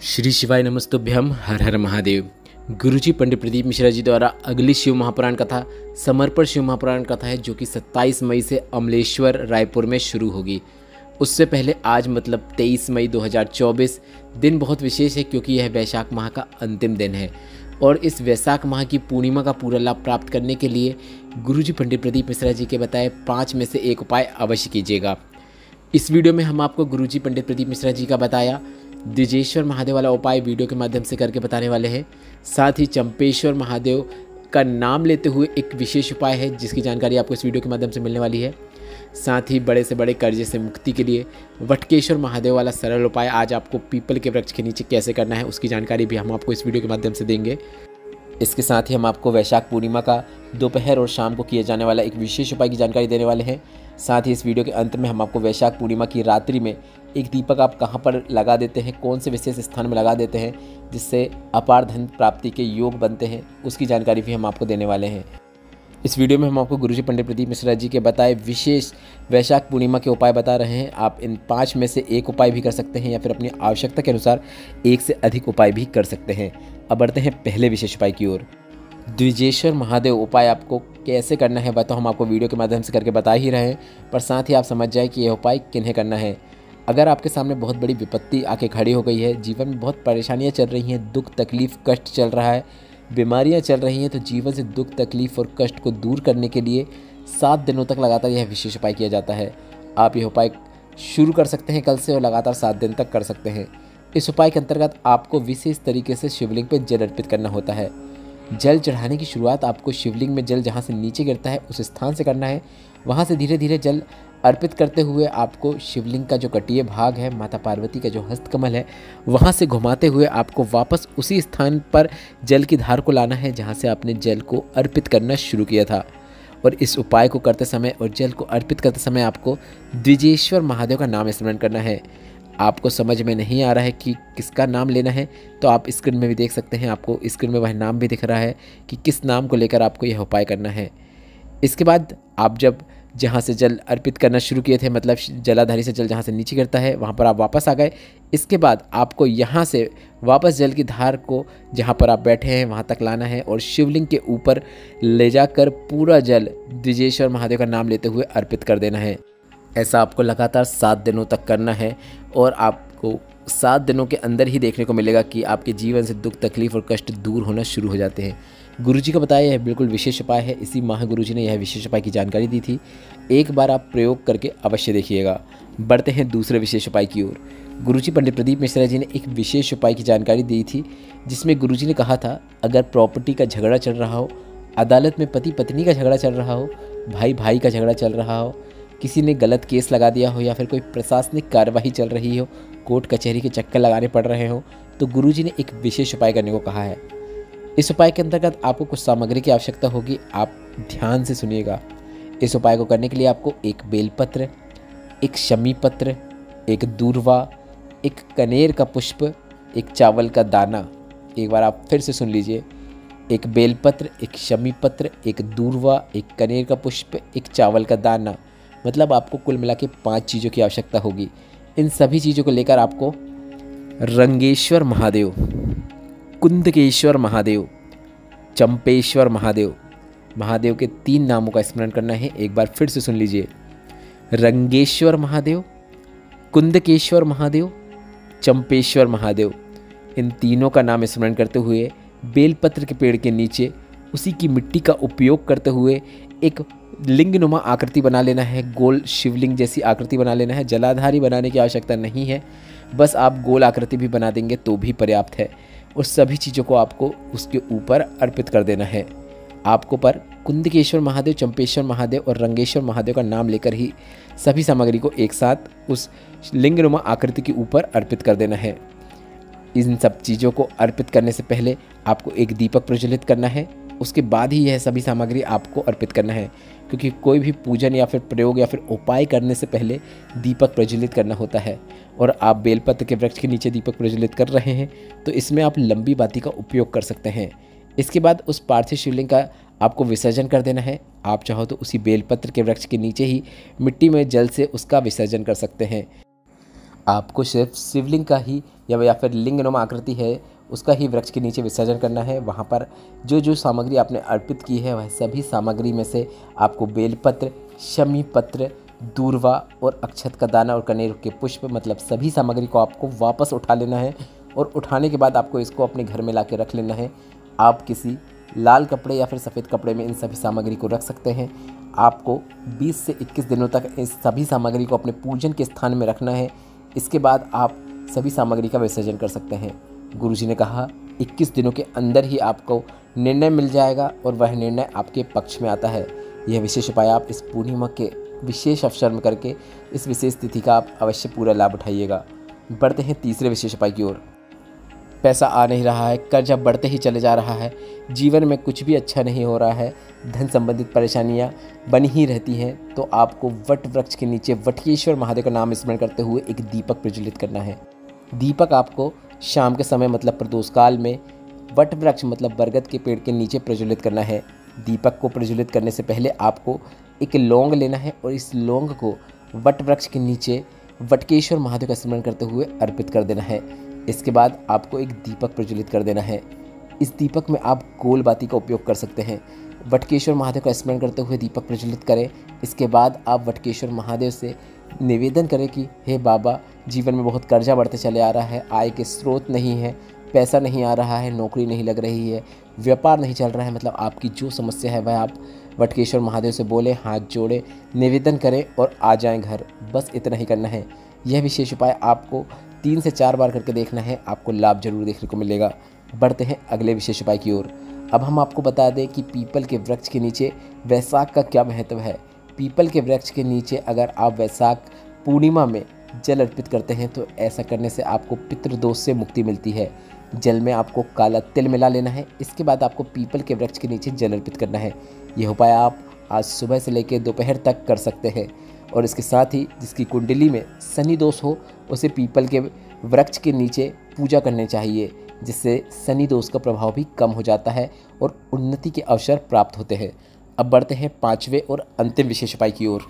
श्री शिवाय नमस्तुभ्यम। हर हर महादेव। गुरुजी पंडित प्रदीप मिश्रा जी द्वारा अगली शिव महापुराण कथा समर्पण शिव महापुराण कथा है, जो कि 27 मई से अमलेश्वर रायपुर में शुरू होगी। उससे पहले आज मतलब 23 मई 2024 दिन बहुत विशेष है, क्योंकि यह वैशाख माह का अंतिम दिन है और इस वैशाख माह की पूर्णिमा का पूरा लाभ प्राप्त करने के लिए गुरुजी पंडित प्रदीप मिश्रा जी के बताए 5 में से एक उपाय अवश्य कीजिएगा। इस वीडियो में हम आपको गुरुजी पंडित प्रदीप मिश्रा जी का बताया द्विजेश्वर महादेव वाला उपाय वीडियो के माध्यम से करके बताने वाले हैं। साथ ही चंपेश्वर महादेव का नाम लेते हुए एक विशेष उपाय है, जिसकी जानकारी आपको इस वीडियो के माध्यम से मिलने वाली है। साथ ही बड़े से बड़े कर्जे से मुक्ति के लिए वटकेश्वर महादेव वाला सरल उपाय आज आपको पीपल के वृक्ष के नीचे कैसे करना है, उसकी जानकारी भी हम आपको इस वीडियो के माध्यम से देंगे। इसके साथ ही हम आपको वैशाख पूर्णिमा का दोपहर और शाम को किए जाने वाला एक विशेष उपाय की जानकारी देने वाले हैं। साथ ही इस वीडियो के अंत में हम आपको वैशाख पूर्णिमा की रात्रि में एक दीपक आप कहां पर लगा देते हैं, कौन से विशेष स्थान में लगा देते हैं जिससे अपार धन प्राप्ति के योग बनते हैं, उसकी जानकारी भी हम आपको देने वाले हैं। इस वीडियो में हम आपको गुरुजी पंडित प्रदीप मिश्रा जी के बताए विशेष वैशाख पूर्णिमा के उपाय बता रहे हैं। आप इन 5 में से एक उपाय भी कर सकते हैं या फिर अपनी आवश्यकता के अनुसार एक से अधिक उपाय भी कर सकते हैं। अब बढ़ते हैं पहले विशेष उपाय की ओर। द्विजेश्वर महादेव उपाय आपको कैसे करना है वह तो हम आपको वीडियो के माध्यम से करके बता ही रहे हैं, पर साथ ही आप समझ जाए कि यह उपाय किन्हें करना है। अगर आपके सामने बहुत बड़ी विपत्ति आके खड़ी हो गई है, जीवन में बहुत परेशानियां चल रही हैं, दुख तकलीफ कष्ट चल रहा है, बीमारियां चल रही हैं, तो जीवन से दुख तकलीफ और कष्ट को दूर करने के लिए 7 दिनों तक लगातार यह विशेष उपाय किया जाता है। आप यह उपाय शुरू कर सकते हैं कल से और लगातार 7 दिन तक कर सकते हैं। इस उपाय के अंतर्गत आपको विशेष तरीके से शिवलिंग पर जल अर्पित करना होता है। जल चढ़ाने की शुरुआत आपको शिवलिंग में जल जहाँ से नीचे गिरता है उस स्थान से करना है। वहाँ से धीरे धीरे जल अर्पित करते हुए आपको शिवलिंग का जो कटीय भाग है, माता पार्वती का जो हस्तकमल है, वहाँ से घुमाते हुए आपको वापस उसी स्थान पर जल की धार को लाना है जहाँ से आपने जल को अर्पित करना शुरू किया था। और इस उपाय को करते समय और जल को अर्पित करते समय आपको द्विजेश्वर महादेव का नाम स्मरण करना है। आपको समझ में नहीं आ रहा है कि किसका नाम लेना है, तो आप स्क्रीन में भी देख सकते हैं, आपको स्क्रीन में वह नाम भी दिख रहा है कि किस नाम को लेकर आपको यह उपाय करना है। इसके बाद आप जब जहाँ से जल अर्पित करना शुरू किए थे, मतलब जलाधारी से जल जहाँ से नीचे गिरता है वहाँ पर आप वापस आ गए। इसके बाद आपको यहाँ से वापस जल की धार को जहाँ पर आप बैठे हैं वहाँ तक लाना है और शिवलिंग के ऊपर ले जाकर पूरा जल द्विजेश्वर महादेव का नाम लेते हुए अर्पित कर देना है। ऐसा आपको लगातार 7 दिनों तक करना है और आपको 7 दिनों के अंदर ही देखने को मिलेगा कि आपके जीवन से दुख तकलीफ और कष्ट दूर होना शुरू हो जाते हैं। गुरुजी का बताया यह बिल्कुल विशेष उपाय है। इसी माह गुरुजी ने यह विशेष उपाय की जानकारी दी थी। एक बार आप प्रयोग करके अवश्य देखिएगा। बढ़ते हैं दूसरे विशेष उपाय की ओर। गुरुजी पंडित प्रदीप मिश्रा जी ने एक विशेष उपाय की जानकारी दी थी, जिसमें गुरुजी ने कहा था अगर प्रॉपर्टी का झगड़ा चल रहा हो, अदालत में पति पत्नी का झगड़ा चल रहा हो, भाई भाई का झगड़ा चल रहा हो, किसी ने गलत केस लगा दिया हो या फिर कोई प्रशासनिक कार्यवाही चल रही हो, कोर्ट कचहरी के चक्कर लगाने पड़ रहे हो, तो गुरुजी ने एक विशेष उपाय करने को कहा है। इस उपाय के अंतर्गत आपको कुछ सामग्री की आवश्यकता होगी। आप ध्यान से सुनिएगा। इस उपाय को करने के लिए आपको एक बेलपत्र, एक शमी पत्र, एक दूर्वा, एक कनेर का पुष्प, एक चावल का दाना, एक बार आप फिर से सुन लीजिए, एक बेलपत्र, एक शमी पत्र, एक दूर्वा, एक कनेर का पुष्प, एक चावल का दाना, मतलब आपको कुल मिला के 5 चीज़ों की आवश्यकता होगी। इन सभी चीज़ों को लेकर आपको रंगेश्वर महादेव, कुंदकेश्वर महादेव, चंपेश्वर महादेव, महादेव के 3 नामों का स्मरण करना है। एक बार फिर से सुन लीजिए, रंगेश्वर महादेव, कुंदकेश्वर महादेव, चंपेश्वर महादेव। इन तीनों का नाम स्मरण करते हुए बेलपत्र के पेड़ के नीचे उसी की मिट्टी का उपयोग करते हुए एक लिंगनुमा आकृति बना लेना है। गोल शिवलिंग जैसी आकृति बना लेना है। जलाधारी बनाने की आवश्यकता नहीं है, बस आप गोल आकृति भी बना देंगे तो भी पर्याप्त है। और सभी चीज़ों को आपको उसके ऊपर अर्पित कर देना है। आपको पर कुंदकेश्वर महादेव, चंपेश्वर महादेव और रंगेश्वर महादेव का नाम लेकर ही सभी सामग्री को एक साथ उस लिंगनुमा आकृति के ऊपर अर्पित कर देना है। इन सब चीज़ों को अर्पित करने से पहले आपको एक दीपक प्रज्वलित करना है। उसके बाद ही यह सभी सामग्री आपको अर्पित करना है, क्योंकि कोई भी पूजन या फिर प्रयोग या फिर उपाय करने से पहले दीपक प्रज्वलित करना होता है। और आप बेलपत्र के वृक्ष के नीचे दीपक प्रज्वलित कर रहे हैं तो इसमें आप लंबी बाती का उपयोग कर सकते हैं। इसके बाद उस पार्थिव शिवलिंग का आपको विसर्जन कर देना है। आप चाहो तो उसी बेलपत्र के वृक्ष के नीचे ही मिट्टी में जल से उसका विसर्जन कर सकते हैं। आपको सिर्फ शिवलिंग का ही या फिर लिंगनुमा आकृति है उसका ही वृक्ष के नीचे विसर्जन करना है। वहाँ पर जो जो सामग्री आपने अर्पित की है वह सभी सामग्री में से आपको बेलपत्र, शमी पत्र, दूर्वा और अक्षत का दाना और कनेर के पुष्प मतलब सभी सामग्री को आपको वापस उठा लेना है और उठाने के बाद आपको इसको अपने घर में ला के रख लेना है। आप किसी लाल कपड़े या फिर सफ़ेद कपड़े में इन सभी सामग्री को रख सकते हैं। आपको 20 से 21 दिनों तक इस सभी सामग्री को अपने पूजन के स्थान में रखना है। इसके बाद आप सभी सामग्री का विसर्जन कर सकते हैं। गुरुजी ने कहा 21 दिनों के अंदर ही आपको निर्णय मिल जाएगा और वह निर्णय आपके पक्ष में आता है। यह विशेष उपाय आप इस पूर्णिमा के विशेष अवसर में करके इस विशेष तिथि का आप अवश्य पूरा लाभ उठाइएगा। बढ़ते हैं तीसरे विशेष उपाय की ओर। पैसा आ नहीं रहा है, कर्जा बढ़ते ही चले जा रहा है, जीवन में कुछ भी अच्छा नहीं हो रहा है, धन संबंधित परेशानियां बनी ही रहती हैं, तो आपको वट वृक्ष के नीचे वटकेश्वर महादेव का नाम स्मरण करते हुए एक दीपक प्रज्वलित करना है। दीपक आपको शाम के समय मतलब प्रदोष काल में वट वृक्ष मतलब बरगद के पेड़ के नीचे प्रज्वलित करना है। दीपक को प्रज्वलित करने से पहले आपको एक लौंग लेना है और इस लौंग को वट वृक्ष के नीचे वटकेश्वर महादेव का स्मरण करते हुए अर्पित कर देना है। इसके बाद आपको एक दीपक प्रज्वलित कर देना है। इस दीपक में आप गोल बाती का उपयोग कर सकते हैं। वटकेश्वर महादेव का स्मरण करते हुए दीपक प्रज्वलित करें। इसके बाद आप वटकेश्वर महादेव से निवेदन करें कि हे बाबा, जीवन में बहुत कर्जा बढ़ते चले आ रहा है, आय के स्रोत नहीं है, पैसा नहीं आ रहा है, नौकरी नहीं लग रही है, व्यापार नहीं चल रहा है, मतलब आपकी जो समस्या है वह आप वटकेश्वर महादेव से बोले, हाथ जोड़े, निवेदन करें और आ जाएं घर। बस इतना ही करना है। यह विशेष उपाय आपको 3 से 4 बार करके देखना है, आपको लाभ जरूर देखने को मिलेगा। बढ़ते हैं अगले विशेष उपाय की ओर। अब हम आपको बता दें कि पीपल के वृक्ष के नीचे वैशाख का क्या महत्व है। पीपल के वृक्ष के नीचे अगर आप वैशाख पूर्णिमा में जल अर्पित करते हैं तो ऐसा करने से आपको पितृदोष से मुक्ति मिलती है। जल में आपको काला तिल मिला लेना है। इसके बाद आपको पीपल के वृक्ष के नीचे जल अर्पित करना है। यह उपाय आप आज सुबह से लेकर दोपहर तक कर सकते हैं। और इसके साथ ही जिसकी कुंडली में शनि दोष हो उसे पीपल के वृक्ष के नीचे पूजा करनी चाहिए, जिससे शनि दोष का प्रभाव भी कम हो जाता है और उन्नति के अवसर प्राप्त होते हैं। अब बढ़ते हैं 5वें और अंतिम विशेष उपाय की ओर।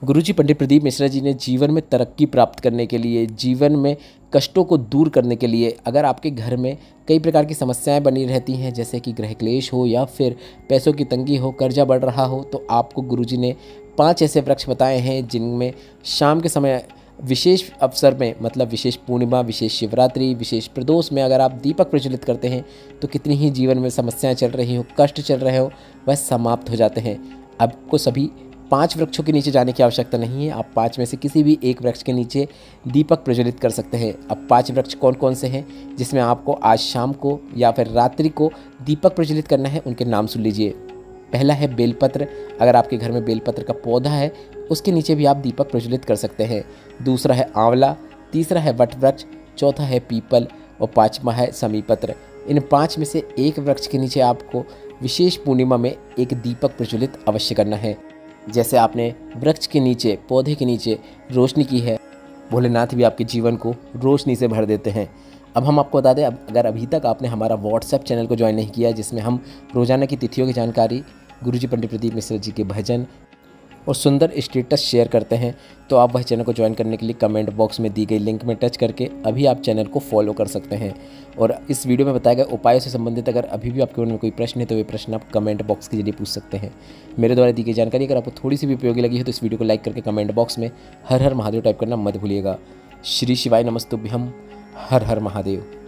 गुरुजी पंडित प्रदीप मिश्रा जी ने जीवन में तरक्की प्राप्त करने के लिए, जीवन में कष्टों को दूर करने के लिए, अगर आपके घर में कई प्रकार की समस्याएं बनी रहती हैं जैसे कि गृह क्लेश हो या फिर पैसों की तंगी हो, कर्जा बढ़ रहा हो, तो आपको गुरुजी ने 5 ऐसे वृक्ष बताए हैं जिनमें शाम के समय विशेष अवसर में मतलब विशेष पूर्णिमा, विशेष शिवरात्रि, विशेष प्रदोष में अगर आप दीपक प्रज्वलित करते हैं तो कितनी ही जीवन में समस्याएं चल रही हो, कष्ट चल रहे हो, वह समाप्त हो जाते हैं। आपको सभी 5 वृक्षों के नीचे जाने की आवश्यकता नहीं है। आप 5 में से किसी भी एक वृक्ष के नीचे दीपक प्रज्वलित कर सकते हैं। अब 5 वृक्ष कौन कौन से हैं जिसमें आपको आज शाम को या फिर रात्रि को दीपक प्रज्वलित करना है, उनके नाम सुन लीजिए। पहला है बेलपत्र। अगर आपके घर में बेलपत्र का पौधा है उसके नीचे भी आप दीपक प्रज्वलित कर सकते हैं। दूसरा है आंवला, तीसरा है वट वृक्ष, चौथा है पीपल और 5वां है समीपत्र। इन 5 में से एक वृक्ष के नीचे आपको विशेष पूर्णिमा में एक दीपक प्रज्वलित अवश्य करना है। जैसे आपने वृक्ष के नीचे, पौधे के नीचे रोशनी की है, भोलेनाथ भी आपके जीवन को रोशनी से भर देते हैं। अब हम आपको बता दें, अगर अभी तक आपने हमारा व्हाट्सएप चैनल को ज्वाइन नहीं किया जिसमें हम रोजाना की तिथियों की जानकारी, गुरुजी पंडित प्रदीप मिश्रा जी के भजन और सुंदर स्टेटस शेयर करते हैं, तो आप वह चैनल को ज्वाइन करने के लिए कमेंट बॉक्स में दी गई लिंक में टच करके अभी आप चैनल को फॉलो कर सकते हैं। और इस वीडियो में बताए गए उपायों से संबंधित अगर अभी भी आपके मन में कोई प्रश्न है तो वे प्रश्न आप कमेंट बॉक्स के जरिए पूछ सकते हैं। मेरे द्वारा दी गई जानकारी अगर आपको थोड़ी सी भी उपयोगी लगी है तो इस वीडियो को लाइक करके कमेंट बॉक्स में हर हर महादेव टाइप करना मत भूलिएगा। श्री शिवाय नमस्तुभ्यम। हर हर महादेव।